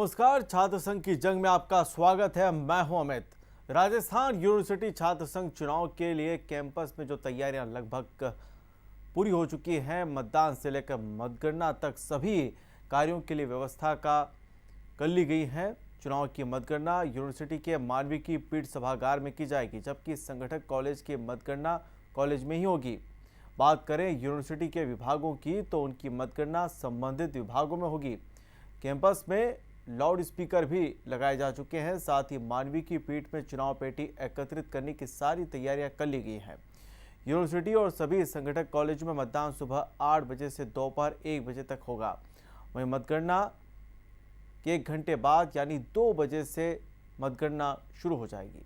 नमस्कार, छात्र संघ की जंग में आपका स्वागत है। मैं हूं अमित। राजस्थान यूनिवर्सिटी छात्र संघ चुनाव के लिए कैंपस में जो तैयारियां लगभग पूरी हो चुकी हैं, मतदान से लेकर मतगणना तक सभी कार्यों के लिए व्यवस्था कर ली गई है। चुनाव की मतगणना यूनिवर्सिटी के मानविकी पीठ सभागार में की जाएगी, जबकि संगठक कॉलेज की मतगणना कॉलेज में ही होगी। बात करें यूनिवर्सिटी के विभागों की, तो उनकी मतगणना संबंधित विभागों में होगी। कैंपस में लाउड स्पीकर भी लगाए जा चुके हैं। साथ ही मानविकी पीठ में चुनाव पेटी एकत्रित करने की सारी तैयारियां कर ली गई हैं। यूनिवर्सिटी और सभी संगठक कॉलेजों में मतदान सुबह 8 बजे से दोपहर 1 बजे तक होगा। वहीं मतगणना के 1 घंटे बाद यानी 2 बजे से मतगणना शुरू हो जाएगी।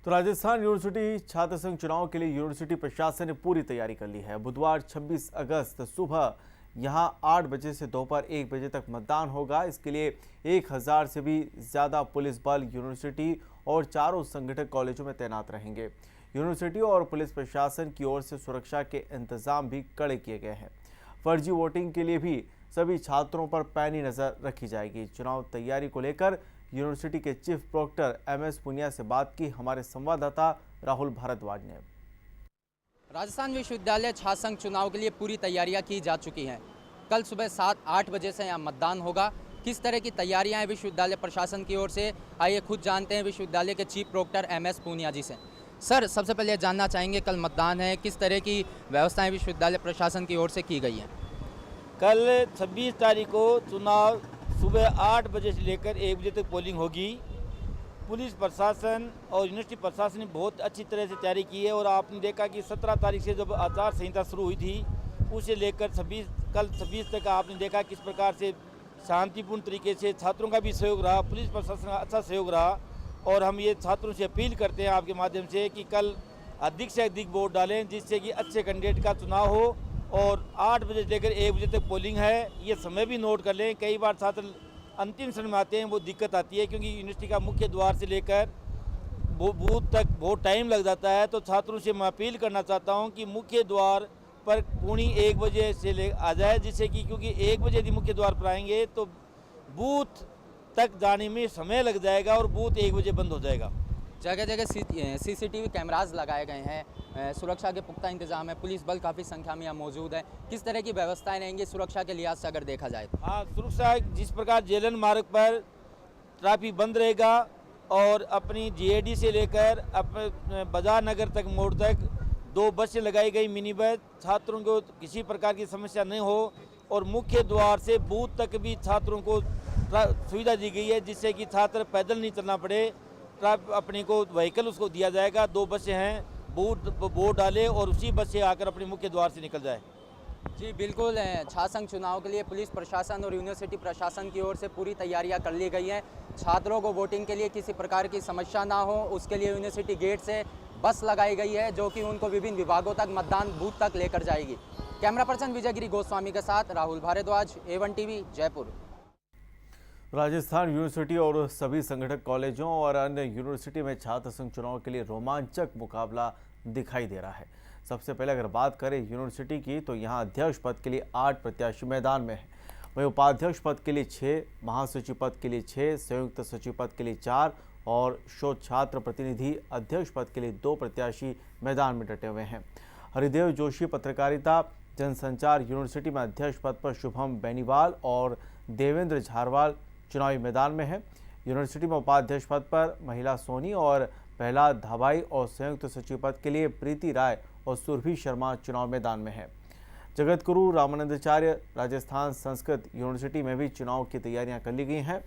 तो राजस्थान यूनिवर्सिटी छात्र संघ चुनाव के लिए यूनिवर्सिटी प्रशासन ने पूरी तैयारी कर ली है। बुधवार 26 अगस्त सुबह यहां 8 बजे से दोपहर 1 बजे तक मतदान होगा। इसके लिए 1000 से भी ज़्यादा पुलिस बल यूनिवर्सिटी और चारों संगठक कॉलेजों में तैनात रहेंगे। यूनिवर्सिटी और पुलिस प्रशासन की ओर से सुरक्षा के इंतजाम भी कड़े किए गए हैं। फर्जी वोटिंग के लिए भी सभी छात्रों पर पैनी नज़र रखी जाएगी। चुनाव तैयारी को लेकर यूनिवर्सिटी के चीफ प्रोक्टर MS पुनिया से बात की हमारे संवाददाता राहुल भारद्वाज ने। राजस्थान विश्वविद्यालय छात्र संघ चुनाव के लिए पूरी तैयारियां की जा चुकी हैं। कल सुबह 7-8 बजे से यहाँ मतदान होगा। किस तरह की तैयारियां हैं विश्वविद्यालय प्रशासन की ओर से, आइए खुद जानते हैं विश्वविद्यालय के चीफ प्रोक्टर MS पुनिया जी से। सर, सबसे पहले जानना चाहेंगे, कल मतदान है, किस तरह की व्यवस्थाएं विश्वविद्यालय प्रशासन की ओर से की गई हैं? कल 26 तारीख को चुनाव सुबह 8 बजे से लेकर 1 बजे तक पोलिंग होगी। पुलिस प्रशासन और यूनिवर्सिटी प्रशासन ने बहुत अच्छी तरह से तैयारी की है और आपने देखा कि 17 तारीख से जब आचार संहिता शुरू हुई थी, उसे लेकर कल 26 तक आपने देखा किस प्रकार से शांतिपूर्ण तरीके से छात्रों का भी सहयोग रहा, पुलिस प्रशासन का अच्छा सहयोग रहा। और हम ये छात्रों से अपील करते हैं आपके माध्यम से कि कल अधिक से अधिक वोट डालें, जिससे कि अच्छे कैंडिडेट का चुनाव हो। और 8 बजे से लेकर 1 बजे तक पोलिंग है, ये समय भी नोट कर लें। कई बार छात्र अंतिम क्षण में आते हैं, वो दिक्कत आती है, क्योंकि यूनिवर्सिटी का मुख्य द्वार से लेकर वो बूथ तक बहुत टाइम लग जाता है। तो छात्रों से मैं अपील करना चाहता हूं कि मुख्य द्वार पर पौनी 1 बजे से आ जाए, जिससे कि क्योंकि 1 बजे यदि मुख्य द्वार पर आएंगे तो बूथ तक जाने में समय लग जाएगा और बूथ 1 बजे बंद हो जाएगा। जगह जगह CCTV कैमराज लगाए गए हैं, सुरक्षा के पुख्ता इंतजाम है, पुलिस बल काफ़ी संख्या में यहाँ मौजूद है। किस तरह की व्यवस्थाएं रहेंगी सुरक्षा के लिहाज से अगर देखा जाए तो? हाँ, सुरक्षा जिस प्रकार जेलन मार्ग पर ट्रैफिक बंद रहेगा और अपनी GAD से लेकर अपने बाजार नगर तक मोड़ तक 2 बसें लगाई गई, मिनी बस, छात्रों को किसी प्रकार की समस्या नहीं हो। और मुख्य द्वार से बूथ तक भी छात्रों को सुविधा दी गई है, जिससे कि छात्र पैदल नहीं चलना पड़े। अपने को व्हीकल उसको दिया जाएगा, 2 बसें हैं, वोट डाले और उसी बस से आकर अपने मुख्य द्वार से निकल जाए। जी बिल्कुल, छात्र संघ चुनाव के लिए पुलिस प्रशासन और यूनिवर्सिटी प्रशासन की ओर से पूरी तैयारियां कर ली गई हैं। छात्रों को वोटिंग के लिए किसी प्रकार की समस्या ना हो, उसके लिए यूनिवर्सिटी गेट से बस लगाई गई है, जो कि उनको विभिन्न विभागों तक, मतदान बूथ तक लेकर जाएगी। कैमरा पर्सन विजयगिरी गोस्वामी के साथ Rahul Bhardwaj, A1 TV, Jaipur. Rajasthan university और सभी संगठक कॉलेजों और अन्य यूनिवर्सिटी में छात्र संघ चुनाव के लिए रोमांचक मुकाबला दिखाई दे रहा है। सबसे पहले अगर बात करें यूनिवर्सिटी की, तो यहाँ अध्यक्ष पद के लिए 8 प्रत्याशी मैदान में हैं। वहीं उपाध्यक्ष पद के लिए 6, महासचिव पद के लिए 6, संयुक्त सचिव पद के लिए 4 और शोध छात्र प्रतिनिधि अध्यक्ष पद के लिए 2 प्रत्याशी मैदान में डटे हुए हैं। हरिदेव जोशी पत्रकारिता जनसंचार यूनिवर्सिटी में अध्यक्ष पद पर शुभम बेनीवाल और देवेंद्र झारवाल चुनावी मैदान में है। यूनिवर्सिटी में उपाध्यक्ष पद पर महिला सोनी और प्रहलाद धाबाई और संयुक्त सचिव पद के लिए प्रीति राय और सुरभि शर्मा चुनाव मैदान में है। जगत गुरु रामानंदाचार्य राजस्थान संस्कृत यूनिवर्सिटी में भी चुनाव की तैयारियां कर ली गई हैं।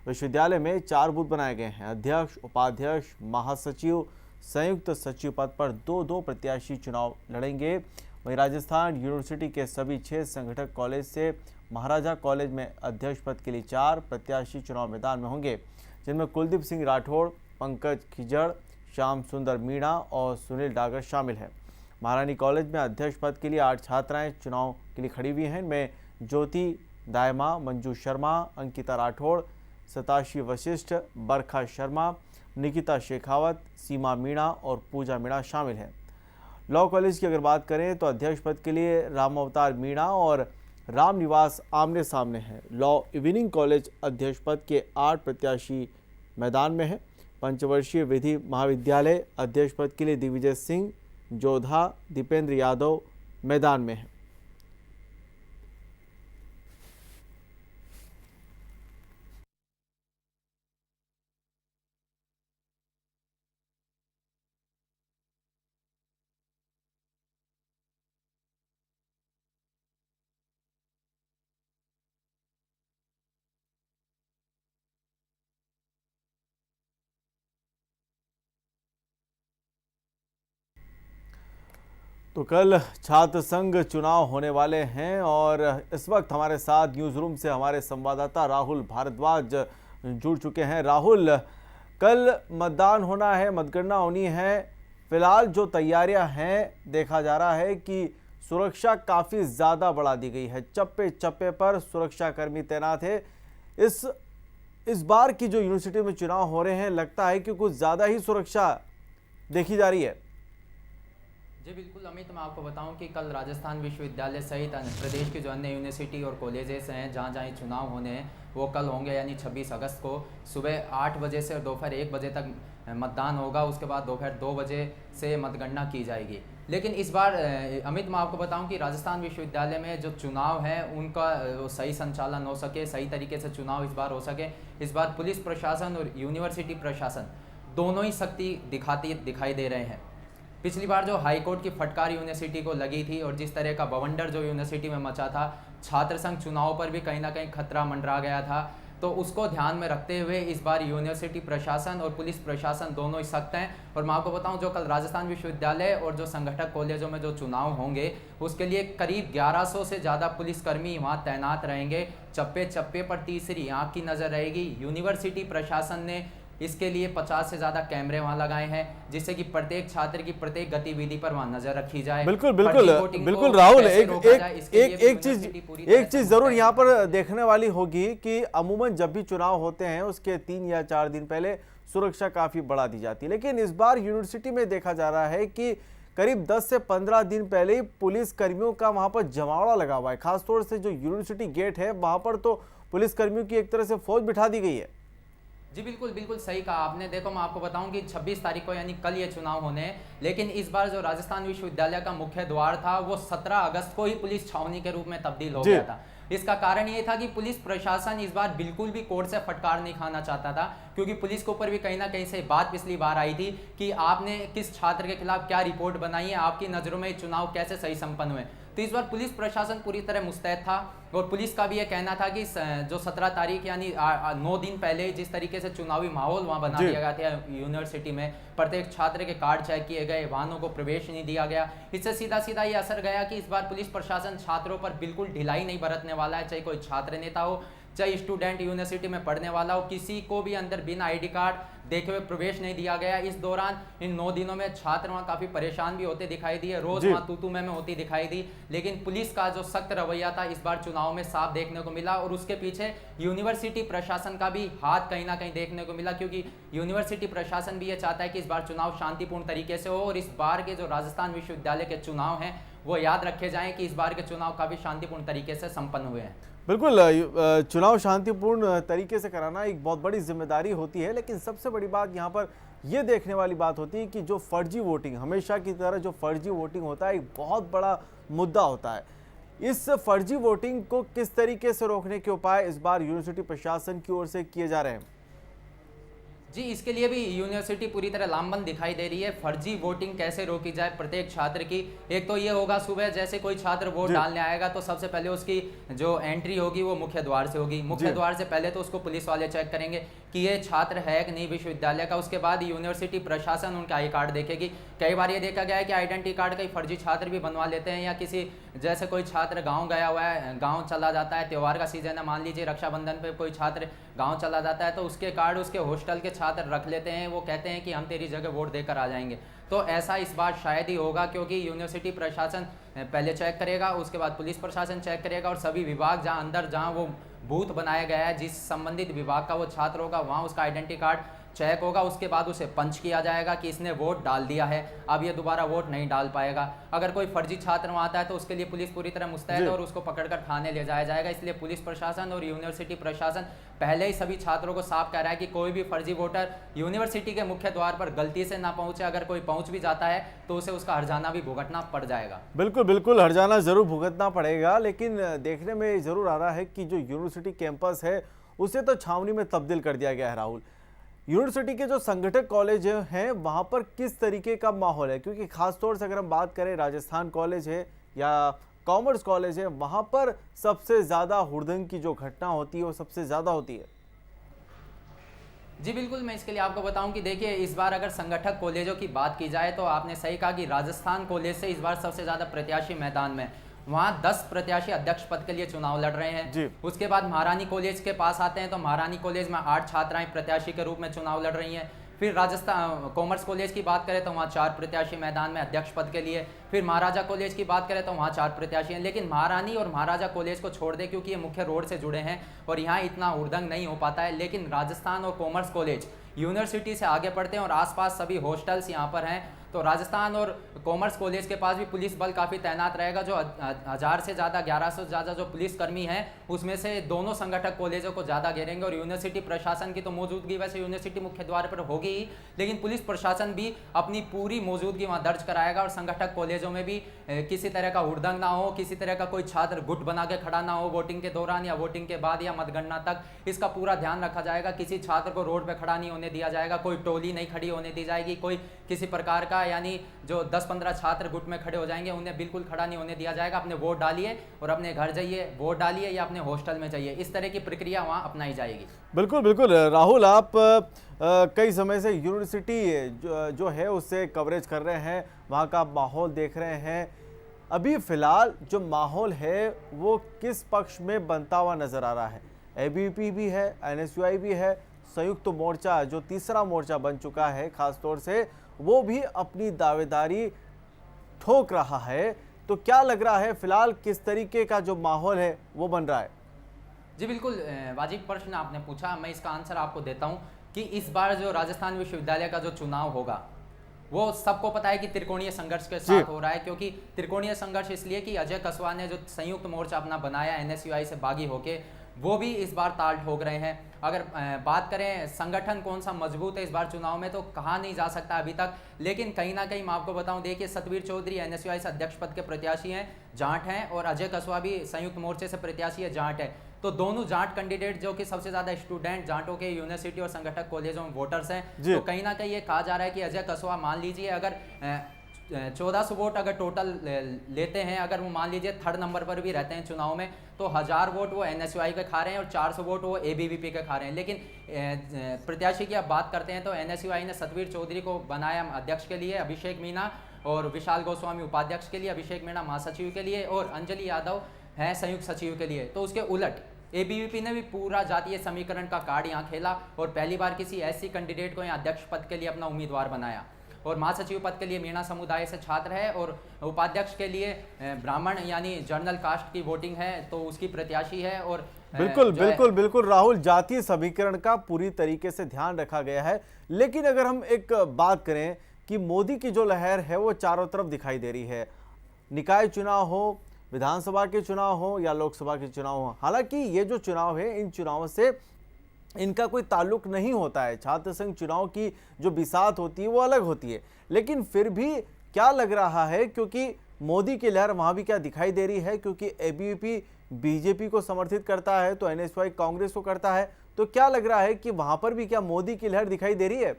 विश्वविद्यालय में 4 बूथ बनाए गए हैं। अध्यक्ष, उपाध्यक्ष, महासचिव, संयुक्त सचिव पद पर 2-2 प्रत्याशी चुनाव लड़ेंगे। वहीं राजस्थान यूनिवर्सिटी के सभी 6 संगठक कॉलेज से महाराजा कॉलेज में अध्यक्ष पद के लिए 4 प्रत्याशी चुनाव मैदान में होंगे, जिनमें कुलदीप सिंह राठौड़, पंकज खिजड़, श्याम सुंदर मीणा और सुनील डागर शामिल हैं। महारानी कॉलेज में अध्यक्ष पद के लिए 8 छात्राएं चुनाव के लिए खड़ी हुई हैं। इनमें ज्योति दायमा, मंजू शर्मा, अंकिता राठौड़, सताशी वशिष्ठ, बरखा शर्मा, निकिता शेखावत, सीमा मीणा और पूजा मीणा शामिल हैं। लॉ कॉलेज की अगर बात करें तो अध्यक्ष पद के लिए राम अवतार मीणा और राम निवास आमने सामने हैं। लॉ इवनिंग कॉलेज अध्यक्ष पद के 8 प्रत्याशी मैदान में हैं। पंचवर्षीय विधि महाविद्यालय अध्यक्ष पद के लिए दिग्विजय सिंह, जोधा, दीपेंद्र यादव मैदान में हैं। तो कल छात्र संघ चुनाव होने वाले हैं और इस वक्त हमारे साथ न्यूज़ रूम से हमारे संवाददाता राहुल भारद्वाज जुड़ चुके हैं। राहुल, कल मतदान होना है, मतगणना होनी है। फिलहाल जो तैयारियां हैं, देखा जा रहा है कि सुरक्षा काफ़ी ज़्यादा बढ़ा दी गई है। चप्पे चप्पे पर सुरक्षाकर्मी तैनात है। इस बार की जो यूनिवर्सिटी में चुनाव हो रहे हैं, लगता है कि कुछ ज़्यादा ही सुरक्षा देखी जा रही है। जी बिल्कुल अमित, मैं आपको बताऊं कि कल राजस्थान विश्वविद्यालय सहित प्रदेश की जो अन्य यूनिवर्सिटी और कॉलेजेस हैं जहां जहां चुनाव होने हैं वो कल होंगे, यानी 26 अगस्त को सुबह 8 बजे से दोपहर 1 बजे तक मतदान होगा। उसके बाद दोपहर 2 बजे से मतगणना की जाएगी। लेकिन इस बार अमित, मैं आपको बताऊं कि राजस्थान विश्वविद्यालय में जो चुनाव है उनका सही संचालन हो सके, सही तरीके से चुनाव इस बार हो सके, इस बार पुलिस प्रशासन और यूनिवर्सिटी प्रशासन दोनों ही सख्ती दिखाई दे रहे हैं। पिछली बार जो हाईकोर्ट की फटकार यूनिवर्सिटी को लगी थी और जिस तरह का बवंडर जो यूनिवर्सिटी में मचा था, छात्र संघ चुनाव पर भी कहीं ना कहीं खतरा मंडरा गया था, तो उसको ध्यान में रखते हुए इस बार यूनिवर्सिटी प्रशासन और पुलिस प्रशासन दोनों ही सख्त हैं। और मैं आपको बताऊं, जो कल राजस्थान विश्वविद्यालय और जो संगठक कॉलेजों में जो चुनाव होंगे उसके लिए करीब 1100 से ज़्यादा पुलिसकर्मी वहाँ तैनात रहेंगे। चप्पे चप्पे पर तीसरी आंख की नज़र रहेगी। यूनिवर्सिटी प्रशासन ने इसके लिए 50 से ज़्यादा कैमरे वहाँ लगाए हैं, जिससे कि प्रत्येक छात्र की प्रत्येक गतिविधि पर वहाँ नजर रखी जाए। बिल्कुल राहुल, एक चीज जरूर यहाँ पर देखने वाली होगी कि अमूमन जब भी चुनाव होते हैं उसके 3 या 4 दिन पहले सुरक्षा काफी बढ़ा दी जाती है, लेकिन इस बार यूनिवर्सिटी में देखा जा रहा है कि करीब 10 से 15 दिन पहले ही पुलिस कर्मियों का वहां पर जमावड़ा लगा हुआ है। खासतौर से जो यूनिवर्सिटी गेट है वहां पर तो पुलिस कर्मियों की एक तरह से फौज बिठा दी गई है। जी बिल्कुल सही कहा आपने। देखो, मैं आपको बताऊं कि 26 तारीख को यानी कल ये चुनाव होने हैं, लेकिन इस बार जो राजस्थान विश्वविद्यालय का मुख्य द्वार था वो 17 अगस्त को ही पुलिस छावनी के रूप में तब्दील हो गया था। इसका कारण ये था कि पुलिस प्रशासन इस बार बिल्कुल भी कोर्ट से फटकार नहीं खाना चाहता था, क्योंकि पुलिस के ऊपर भी कहीं ना कहीं से बात पिछली बार आई थी कि आपने किस छात्र के खिलाफ क्या रिपोर्ट बनाई है, आपकी नज़रों में चुनाव कैसे सही संपन्न हुए। तो इस बार पुलिस प्रशासन पूरी तरह मुस्तैद था और पुलिस का भी ये कहना था कि जो 17 तारीख यानी 9 दिन पहले जिस तरीके से चुनावी माहौल वहाँ बना दिया गया था यूनिवर्सिटी में, प्रत्येक छात्र के कार्ड चेक किए गए, वाहनों को प्रवेश नहीं दिया गया, इससे सीधा ये असर गया कि इस बार पुलिस प्रशासन छात्रों पर बिल्कुल ढिलाई नहीं बरतने वाला है। चाहे कोई छात्र नेता हो, चाहे स्टूडेंट यूनिवर्सिटी में पढ़ने वाला हो, किसी को भी अंदर बिना आईडी कार्ड देखे हुए प्रवेश नहीं दिया गया। इस दौरान इन 9 दिनों में छात्र वहाँ काफ़ी परेशान भी होते दिखाई दिए, रोज़ वहाँ तू में होती दिखाई दी, लेकिन पुलिस का जो सख्त रवैया था इस बार चुनाव में साफ देखने को मिला। और उसके पीछे यूनिवर्सिटी प्रशासन का भी हाथ कहीं ना कहीं देखने को मिला, क्योंकि यूनिवर्सिटी प्रशासन भी ये चाहता है कि इस बार चुनाव शांतिपूर्ण तरीके से हो और इस बार के जो राजस्थान विश्वविद्यालय के चुनाव हैं वो याद रखे जाएं कि इस बार के चुनाव काफ़ी शांतिपूर्ण तरीके से संपन्न हुए हैं। बिल्कुल, चुनाव शांतिपूर्ण तरीके से कराना एक बहुत बड़ी जिम्मेदारी होती है, लेकिन सबसे बड़ी बात यहाँ पर यह देखने वाली बात होती है कि जो फर्जी वोटिंग, हमेशा की तरह जो फर्जी वोटिंग होता है एक बहुत बड़ा मुद्दा होता है। इस फर्जी वोटिंग को किस तरीके से रोकने के उपाय इस बार यूनिवर्सिटी प्रशासन की ओर से किए जा रहे हैं? जी, इसके लिए भी यूनिवर्सिटी पूरी तरह लामबंद दिखाई दे रही है। फर्जी वोटिंग कैसे रोकी जाए प्रत्येक छात्र की, एक तो ये होगा सुबह जैसे कोई छात्र वोट डालने आएगा तो सबसे पहले उसकी जो एंट्री होगी वो मुख्य द्वार से होगी। मुख्य द्वार से पहले तो उसको पुलिस वाले चेक करेंगे कि ये छात्र है कि नहीं विश्वविद्यालय का। उसके बाद यूनिवर्सिटी प्रशासन उनका आई कार्ड देखेगी। कई बार ये देखा गया है कि आइडेंटिटी कार्ड कई फर्जी छात्र भी बनवा लेते हैं, या किसी जैसे कोई छात्र गाँव गया हुआ है, गाँव चला जाता है, त्यौहार का सीजन है, मान लीजिए रक्षाबंधन पर कोई छात्र गाँव चला जाता है तो उसके कार्ड उसके हॉस्टल के छात्र रख लेते हैं, वो कहते हैं कि हम तेरी जगह वोट देकर आ जाएंगे। तो ऐसा इस बार शायद ही होगा, क्योंकि यूनिवर्सिटी प्रशासन पहले चेक करेगा, उसके बाद पुलिस प्रशासन चेक करेगा और सभी विभाग जहां वो बूथ बनाया गया है जिस संबंधित विभाग का वो छात्र होगा वहां उसका आइडेंटिटी कार्ड चेक होगा, उसके बाद उसे पंच किया जाएगा कि इसने वोट डाल दिया है, अब ये दोबारा वोट नहीं डाल पाएगा। अगर कोई फर्जी छात्र वहाँ आता है तो उसके लिए पुलिस पूरी तरह मुस्तैद है और उसको पकड़कर थाने ले जाया जाएगा। इसलिए पुलिस प्रशासन और यूनिवर्सिटी प्रशासन पहले ही सभी छात्रों को साफ कह रहा है कि कोई भी फर्जी वोटर यूनिवर्सिटी के मुख्य द्वार पर गलती से ना पहुंचे, अगर कोई पहुंच भी जाता है तो उसे उसका हर्जाना भी भुगतना पड़ जाएगा। बिल्कुल बिल्कुल, हर्जाना जरूर भुगतना पड़ेगा, लेकिन देखने में जरूर आ रहा है कि जो यूनिवर्सिटी कैंपस है उसे तो छावनी में तब्दील कर दिया गया है। राहुल, यूनिवर्सिटी के जो संगठक कॉलेज हैं वहां पर किस तरीके का माहौल है? क्योंकि खासतौर से अगर हम बात करें राजस्थान कॉलेज है या कॉमर्स कॉलेज है, वहां पर सबसे ज्यादा हुड़दंग की जो घटना होती है वो सबसे ज्यादा होती है। जी बिल्कुल, मैं इसके लिए आपको बताऊं कि देखिए, इस बार अगर संगठक कॉलेजों की बात की जाए तो आपने सही कहा कि राजस्थान कॉलेज से इस बार सबसे ज़्यादा प्रत्याशी मैदान में, वहाँ 10 प्रत्याशी अध्यक्ष पद के लिए चुनाव लड़ रहे हैं। उसके बाद महारानी कॉलेज के पास आते हैं तो महारानी कॉलेज में 8 छात्राएं प्रत्याशी के रूप में चुनाव लड़ रही हैं। फिर राजस्थान कॉमर्स कॉलेज की बात करें तो वहाँ 4 प्रत्याशी मैदान में अध्यक्ष पद के लिए। फिर महाराजा कॉलेज की बात करें तो वहाँ 4 प्रत्याशी हैं। लेकिन महारानी और महाराजा कॉलेज को छोड़ दें क्योंकि ये मुख्य रोड से जुड़े हैं और यहाँ इतना हुड़दंग नहीं हो पाता है। लेकिन राजस्थान और कॉमर्स कॉलेज यूनिवर्सिटी से आगे पढ़ते हैं और आसपास सभी हॉस्टल्स यहाँ पर हैं, तो राजस्थान और कॉमर्स कॉलेज के पास भी पुलिस बल काफ़ी तैनात रहेगा। जो 1000 से ज़्यादा 1100 से ज़्यादा जो पुलिसकर्मी हैं उसमें से दोनों संगठक कॉलेजों को ज़्यादा घेरेंगे। और यूनिवर्सिटी प्रशासन की तो मौजूदगी वैसे यूनिवर्सिटी मुख्य द्वार पर होगी ही, लेकिन पुलिस प्रशासन भी अपनी पूरी मौजूदगी वहाँ दर्ज कराएगा और संगठक कॉलेजों में भी किसी तरह का हुड़दंग ना हो, किसी तरह का कोई छात्र गुट बना के खड़ा ना हो वोटिंग के दौरान या वोटिंग के बाद या मतगणना तक, इसका पूरा ध्यान रखा जाएगा। किसी छात्र को रोड पर खड़ा नहीं होने दिया जाएगा, कोई टोली नहीं खड़ी होने दी जाएगी, कोई किसी प्रकार का यानी जो 10-15 छात्र गुट में खड़े हो जाएंगे उन्हें बिल्कुल खड़ा नहीं होने दिया जाएगा। अपने वोट डालिए और अपने घर जाइए, वोट डालिए या अपने हॉस्टल में जाइए, इस तरह की प्रक्रिया वहाँ अपनाई जाएगी। बिल्कुल बिल्कुल राहुल, आप कई समय से यूनिवर्सिटी जो है उससे कवरेज कर रहे हैं, वहाँ का माहौल देख रहे हैं। अभी फिलहाल जो माहौल है वो किस पक्ष में बनता हुआ नजर आ रहा है? एबीवीपी भी है, एनएसयूआई भी है, संयुक्त मोर्चा जो तीसरा मोर्चा बन चुका है खासतौर से, वो भी अपनी दावेदारी ठोक रहा है। तो क्या लग रहा है फिलहाल किस तरीके का जो माहौल है वो बन रहा है? जी बिल्कुल, वाजिब प्रश्न आपने पूछा, मैं इसका आंसर आपको देता हूं कि इस बार जो राजस्थान विश्वविद्यालय का जो चुनाव होगा वो सबको पता है कि त्रिकोणीय संघर्ष के साथ हो रहा है। क्योंकि त्रिकोणीय संघर्ष इसलिए कि अजय कसवा ने जो संयुक्त मोर्चा अपना बनाया एनएसयूआई से बागी होके, वो भी इस बार ताल ठोक रहे हैं। अगर बात करें संगठन कौन सा मजबूत है इस बार चुनाव में, तो कहा नहीं जा सकता अभी तक, लेकिन कहीं ना कहीं मैं आपको बताऊं, देखिए सतवीर चौधरी एनएसयूआई से अध्यक्ष पद के प्रत्याशी हैं, जाट हैं, और अजय कसवा भी संयुक्त मोर्चे से प्रत्याशी है, जाट है। तो दोनों जाट कैंडिडेट जो कि सबसे ज्यादा स्टूडेंट जाटों के यूनिवर्सिटी और संगठक कॉलेजों में वोटर्स हैं, तो कहीं ना कहीं ये कहा जा रहा है कि अजय कसवा, मान लीजिए अगर 1400 वोट अगर टोटल लेते हैं, अगर वो मान लीजिए 3rd नंबर पर भी रहते हैं चुनाव में, तो 1000 वोट वो एनएसयूआई के खा रहे हैं और 400 वोट वो एबीवीपी के खा रहे हैं। लेकिन प्रत्याशी की आप बात करते हैं तो एनएसयूआई ने सतवीर चौधरी को बनाया अध्यक्ष के लिए, अभिषेक मीणा और विशाल गोस्वामी उपाध्यक्ष के लिए, अभिषेक मीणा महासचिव के लिए और अंजलि यादव हैं संयुक्त सचिव के लिए। तो उसके उलट एबीवीपी ने भी पूरा जातीय समीकरण का कार्ड यहाँ खेला और पहली बार किसी ऐसी कैंडिडेट को यहाँ अध्यक्ष पद के लिए अपना उम्मीदवार बनाया। और महासचिव पद के लिए मीणा समुदाय से छात्र है और उपाध्यक्ष के लिए ब्राह्मण यानी जर्नल कास्ट की वोटिंग है, तो उसकी प्रत्याशी है। और बिल्कुल बिल्कुल बिल्कुल राहुल, जातीय समीकरण का पूरी तरीके से ध्यान रखा गया है। लेकिन अगर हम एक बात करें कि मोदी की जो लहर है वो चारों तरफ दिखाई दे रही है, निकाय चुनाव हो, विधानसभा के चुनाव हो या लोकसभा के चुनाव हो। हालांकि ये जो चुनाव है इन चुनावों से इनका कोई ताल्लुक नहीं होता है, छात्र संघ चुनाव की जो बिसात होती है वो अलग होती है, लेकिन फिर भी क्या लग रहा है, क्योंकि मोदी की लहर वहां भी क्या दिखाई दे रही है, क्योंकि एबीवीपी बीजेपी को समर्थित करता है तो एनएसयूआई कांग्रेस को करता है, तो क्या लग रहा है कि वहां पर भी क्या मोदी की लहर दिखाई दे रही है?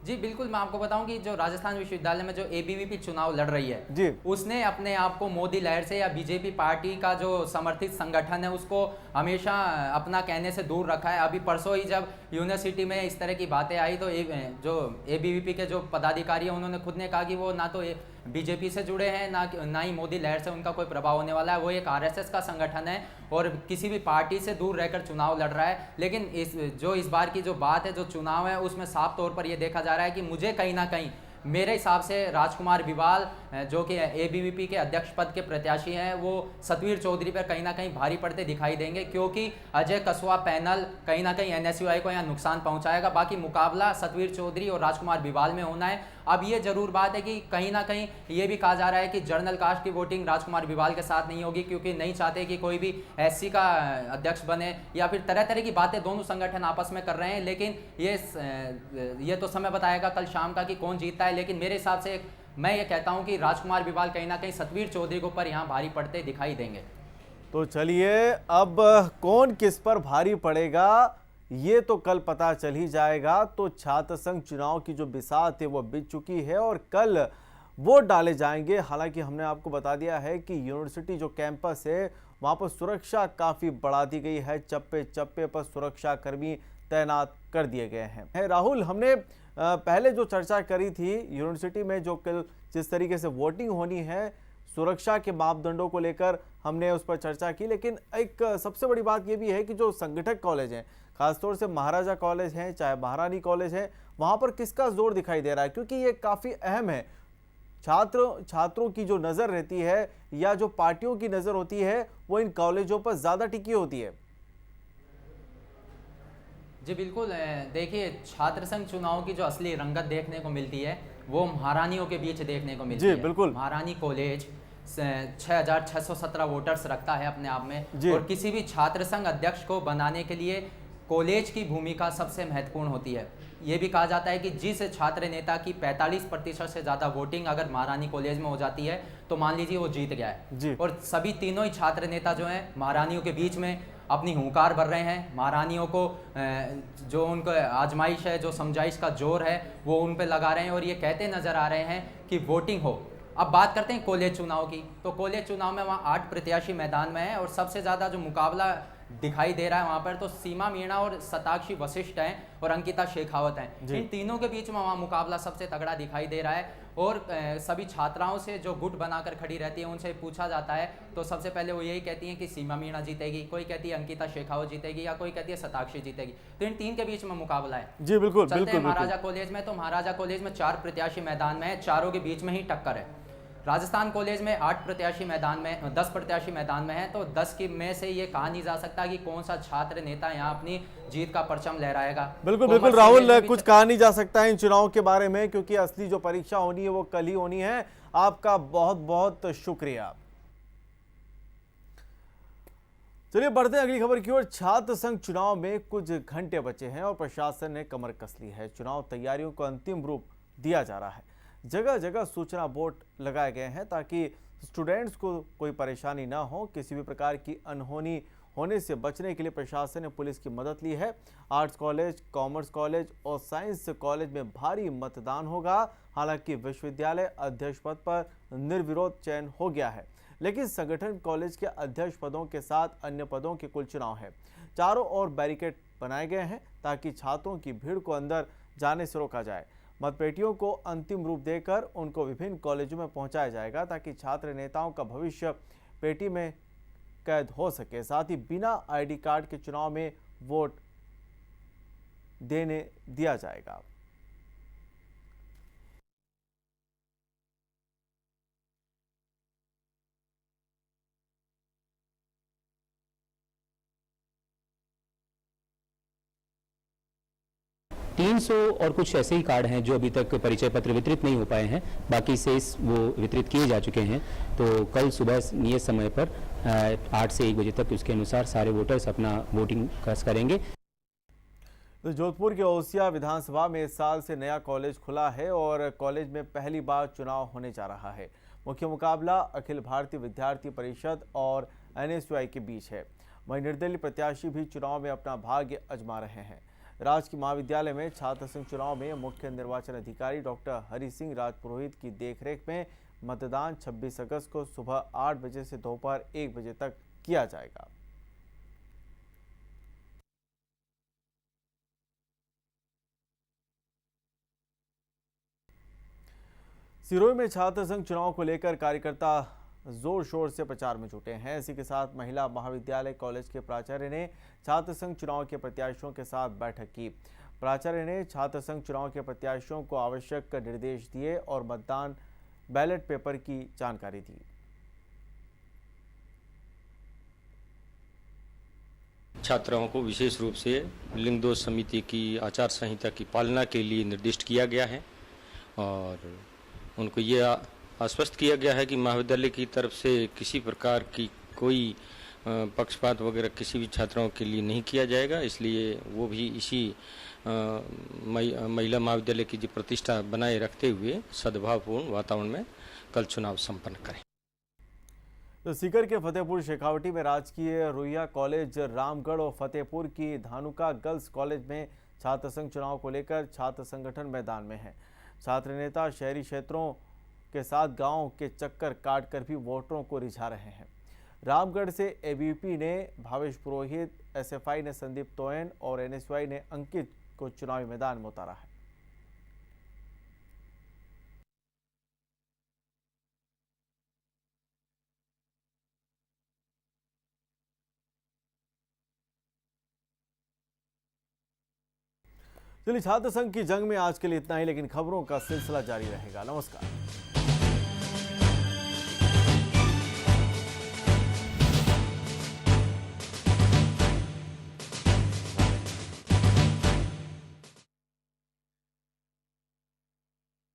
जी बिल्कुल, मैं आपको बताऊं कि जो राजस्थान विश्वविद्यालय में जो एबीवीपी चुनाव लड़ रही है जी, उसने अपने आप को मोदी लहर से या बीजेपी पार्टी का जो समर्थित संगठन है उसको हमेशा अपना कहने से दूर रखा है। अभी परसों ही जब यूनिवर्सिटी में इस तरह की बातें आई तो जो एबीवीपी के जो पदाधिकारी हैं उन्होंने खुद ने कहा कि वो ना तो बीजेपी से जुड़े हैं ना ही मोदी लहर से उनका कोई प्रभाव होने वाला है, वो एक आरएसएस का संगठन है और किसी भी पार्टी से दूर रहकर चुनाव लड़ रहा है। लेकिन इस बार की जो बात है, जो चुनाव है, उसमें साफ तौर पर यह देखा जा रहा है कि मुझे कहीं ना कहीं मेरे हिसाब से राजकुमार बिवाल जो कि एबीवीपी के अध्यक्ष पद के प्रत्याशी हैं, वो सतवीर चौधरी पर कहीं ना कहीं भारी पड़ते दिखाई देंगे, क्योंकि अजय कसवा पैनल कहीं ना कहीं एनएसयूआई को यहाँ नुकसान पहुंचाएगा। बाकी मुकाबला सतवीर चौधरी और राजकुमार बिवाल में होना है। अब ये जरूर बात है कि कहीं ना कहीं ये भी कहा जा रहा है कि जर्नल कास्ट की वोटिंग राजकुमार बिवाल के साथ नहीं होगी, क्योंकि नहीं चाहते कि कोई भी एससी का अध्यक्ष बने, या फिर तरह तरह की बातें दोनों संगठन आपस में कर रहे हैं। लेकिन ये तो समय बताएगा कल शाम का कि कौन जीतता है। लेकिन मेरे हिसाब से मैं ये कहता हूं कि राजकुमार बिवाल कहीं ना कहीं सतवीर चौधरी के ऊपर यहाँ भारी पड़ते दिखाई देंगे। तो चलिए, अब कौन किस पर भारी पड़ेगा ये तो कल पता चल ही जाएगा। तो छात्र संघ चुनाव की जो बिसात है वो बीत चुकी है और कल वोट डाले जाएंगे। हालांकि हमने आपको बता दिया है कि यूनिवर्सिटी जो कैंपस है वहां पर सुरक्षा काफी बढ़ा दी गई है। चप्पे चप्पे पर सुरक्षा कर्मी तैनात कर दिए गए हैं। राहुल, हमने पहले जो चर्चा करी थी यूनिवर्सिटी में जो कल जिस तरीके से वोटिंग होनी है, सुरक्षा के मापदंडों को लेकर हमने उस पर चर्चा की। लेकिन एक सबसे बड़ी बात यह भी है कि जो संगठक कॉलेज हैं, खासतौर से महाराजा कॉलेज हैं चाहे महारानी कॉलेज है, वहां पर किसका जोर दिखाई दे रहा है? क्योंकि ये काफी अहम है। छात्रों की जो नजर रहती है या जो पार्टियों की नजर होती है वो इन कॉलेजों पर ज्यादा टिकी होती है। जी बिल्कुल, देखिए छात्र संघ चुनाव की जो असली रंगत देखने को मिलती है वो महारानियों के बीच देखने को मिलती है। बिल्कुल। महारानी कॉलेज 6,617 वोटर्स रखता है अपने आप में, और किसी भी छात्र संघ अध्यक्ष को बनाने के लिए कॉलेज की भूमिका सबसे महत्वपूर्ण होती है। ये भी कहा जाता है कि जिस छात्र नेता की 45% से ज़्यादा वोटिंग अगर महारानी कॉलेज में हो जाती है तो मान लीजिए वो जीत गया है। और सभी तीनों ही छात्र नेता जो हैं महारानियों के बीच में अपनी हुंकार भर रहे हैं। महारानियों को जो उनको आजमाइश है, जो समझाइश का जोर है, वो उन पे लगा रहे हैं और ये कहते नज़र आ रहे हैं कि वोटिंग हो। अब बात करते हैं कॉलेज चुनाव की, तो कॉलेज चुनाव में वहाँ 8 प्रत्याशी मैदान में हैं और सबसे ज़्यादा जो मुकाबला दिखाई दे रहा है वहाँ पर तो सीमा मीणा और शताक्षी वशिष्ठ हैं और अंकिता शेखावत हैं। इन तीनों के बीच में वहाँ मुकाबला सबसे तगड़ा दिखाई दे रहा है। और सभी छात्राओं से जो गुट बनाकर खड़ी रहती है उनसे पूछा जाता है तो सबसे पहले वो यही कहती हैं कि सीमा मीणा जीतेगी, कोई कहती है अंकिता शेखावत जीतेगी, या कोई कहती है शताक्षी जीतेगी। तो इन तीन के बीच में मुकाबला है। जी बिल्कुल। चलते हैं महाराजा कॉलेज में, तो महाराजा कॉलेज में 4 प्रत्याशी मैदान में है, चारों के बीच में ही टक्कर है। राजस्थान कॉलेज में 8 प्रत्याशी मैदान में, 10 प्रत्याशी मैदान में हैं, तो 10 की में से ये कहा नहीं जा सकता कि कौन सा छात्र नेता यहाँ अपनी जीत का परचम लहराएगा। बिल्कुल बिल्कुल राहुल, कुछ कहा नहीं जा सकता है इन चुनाव के बारे में, क्योंकि असली जो परीक्षा होनी है वो कल ही होनी है। आपका बहुत बहुत शुक्रिया। चलिए बढ़ते हैं अगली खबर की ओर। छात्र संघ चुनाव में कुछ घंटे बचे हैं और प्रशासन ने कमर कस ली है। चुनाव तैयारियों को अंतिम रूप दिया जा रहा है। जगह जगह सूचना बोर्ड लगाए गए हैं ताकि स्टूडेंट्स को कोई परेशानी ना हो। किसी भी प्रकार की अनहोनी होने से बचने के लिए प्रशासन ने पुलिस की मदद ली है। आर्ट्स कॉलेज, कॉमर्स कॉलेज और साइंस कॉलेज में भारी मतदान होगा। हालांकि विश्वविद्यालय अध्यक्ष पद पर निर्विरोध चयन हो गया है, लेकिन संगठन कॉलेज के अध्यक्ष पदों के साथ अन्य पदों के कुल चुनाव है। चारों ओर बैरिकेड बनाए गए हैं ताकि छात्रों की भीड़ को अंदर जाने से रोका जाए। मतपेटियों को अंतिम रूप देकर उनको विभिन्न कॉलेजों में पहुंचाया जाएगा ताकि छात्र नेताओं का भविष्य पेटी में कैद हो सके। साथ ही बिना आईडी कार्ड के चुनाव में वोट देने दिया जाएगा। तीन 300 और कुछ ऐसे ही कार्ड हैं जो अभी तक परिचय पत्र वितरित नहीं हो पाए हैं, बाकी शेष वो वितरित किए जा चुके हैं। तो कल सुबह नियत समय पर 8 से 1 बजे तक उसके अनुसार सारे वोटर्स अपना वोटिंग करेंगे। तो जोधपुर के ओसिया विधानसभा में इस साल से नया कॉलेज खुला है और कॉलेज में पहली बार चुनाव होने जा रहा है। मुख्य मुकाबला अखिल भारतीय विद्यार्थी परिषद और एनएसयूआई के बीच है। वहीं निर्दलीय प्रत्याशी भी चुनाव में अपना भाग्य आजमा रहे हैं। राजकीय महाविद्यालय में छात्र संघ चुनाव में मुख्य निर्वाचन अधिकारी डॉक्टर हरि सिंह राजपुरोहित की देखरेख में मतदान 26 अगस्त को सुबह 8 बजे से दोपहर 1 बजे तक किया जाएगा। सिरोही में छात्र संघ चुनाव को लेकर कार्यकर्ता जोर शोर से प्रचार में जुटे हैं। इसी के साथ महिला महाविद्यालय कॉलेज के प्राचार्य ने छात्र संघ चुनाव के प्रत्याशियों के साथ बैठक की। प्राचार्य ने छात्र संघ चुनाव के प्रत्याशियों को आवश्यक निर्देश दिए और मतदान बैलेट पेपर की जानकारी दी। छात्राओं को विशेष रूप से लिंग दोष समिति की आचार संहिता की पालना के लिए निर्दिष्ट किया गया है और उनको ये आश्वस्त किया गया है कि महाविद्यालय की तरफ से किसी प्रकार की कोई पक्षपात वगैरह किसी भी छात्राओं के लिए नहीं किया जाएगा। इसलिए वो भी इसी महिला महाविद्यालय की जो प्रतिष्ठा बनाए रखते हुए सद्भावपूर्ण वातावरण में कल चुनाव संपन्न करें। तो सीकर के फतेहपुर शेखावटी में राजकीय रुइया कॉलेज, रामगढ़ और फतेहपुर की धानुका गर्ल्स कॉलेज में छात्र संघ चुनाव को लेकर छात्र संगठन मैदान में है। छात्र नेता शहरी क्षेत्रों के साथ गांव के चक्कर काटकर भी वोटरों को रिझा रहे हैं। रामगढ़ से एबीवीपी ने भावेश पुरोहित, एसएफआई ने संदीप तोयन और एनएसवाई ने अंकित को चुनावी मैदान में उतारा है। चलिए, छात्र संघ की जंग में आज के लिए इतना ही, लेकिन खबरों का सिलसिला जारी रहेगा। नमस्कार।